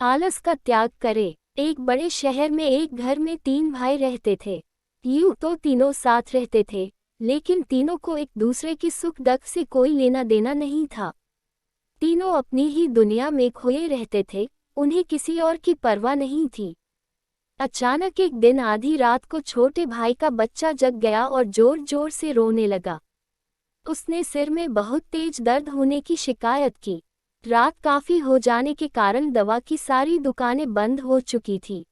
आलस का त्याग करे। एक बड़े शहर में एक घर में 3 भाई रहते थे। यूं तो तीनों साथ रहते थे, लेकिन तीनों को एक दूसरे की सुख दुख से कोई लेना देना नहीं था। तीनों अपनी ही दुनिया में खोए रहते थे, उन्हें किसी और की परवाह नहीं थी। अचानक एक दिन आधी रात को छोटे भाई का बच्चा जग गया और जोर जोर से रोने लगा। उसने सिर में बहुत तेज दर्द होने की शिकायत की। रात काफी हो जाने के कारण दवा की सारी दुकानें बंद हो चुकी थी।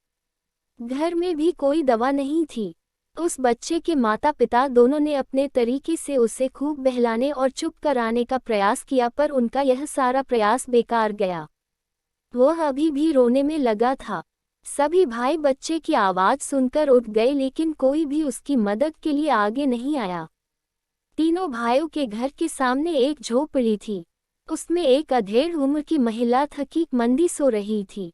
घर में भी कोई दवा नहीं थी। उस बच्चे के माता पिता दोनों ने अपने तरीके से उसे खूब बहलाने और चुप कराने का प्रयास किया, पर उनका यह सारा प्रयास बेकार गया। वह अभी भी रोने में लगा था। सभी भाई बच्चे की आवाज सुनकर उठ गए, लेकिन कोई भी उसकी मदद के लिए आगे नहीं आया। तीनों भाइयों के घर के सामने एक झोपड़ी थी। उसमें एक अधेड़ उम्र की महिला थकी मंदी सो रही थी।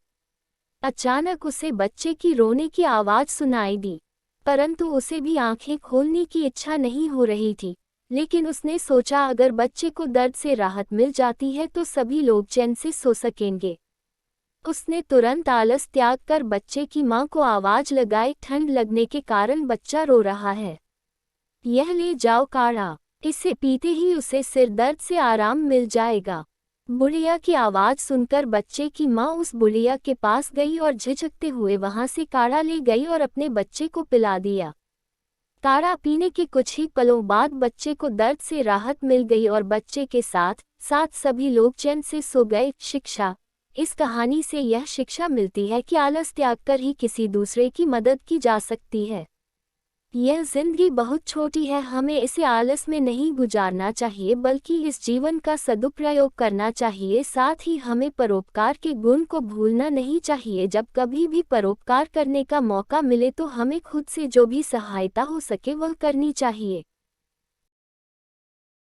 अचानक उसे बच्चे की रोने की आवाज सुनाई दी, परंतु उसे भी आंखें खोलने की इच्छा नहीं हो रही थी। लेकिन उसने सोचा, अगर बच्चे को दर्द से राहत मिल जाती है तो सभी लोग चैन से सो सकेंगे। उसने तुरंत आलस त्याग कर बच्चे की मां को आवाज लगाई, ठंड लगने के कारण बच्चा रो रहा है, यह ले जाओ काढ़ा, इसे पीते ही उसे सिर दर्द से आराम मिल जाएगा। बुढ़िया की आवाज सुनकर बच्चे की मां उस बुढ़िया के पास गई और झिझकते हुए वहां से काढ़ा ले गई और अपने बच्चे को पिला दिया। काढ़ा पीने के कुछ ही पलों बाद बच्चे को दर्द से राहत मिल गई और बच्चे के साथ साथ सभी लोग चैन से सो गए। शिक्षा: इस कहानी से यह शिक्षा मिलती है कि आलस त्याग कर ही किसी दूसरे की मदद की जा सकती है। यह जिंदगी बहुत छोटी है, हमें इसे आलस में नहीं गुजारना चाहिए बल्कि इस जीवन का सदुपयोग करना चाहिए। साथ ही हमें परोपकार के गुण को भूलना नहीं चाहिए। जब कभी भी परोपकार करने का मौका मिले तो हमें खुद से जो भी सहायता हो सके वह करनी चाहिए।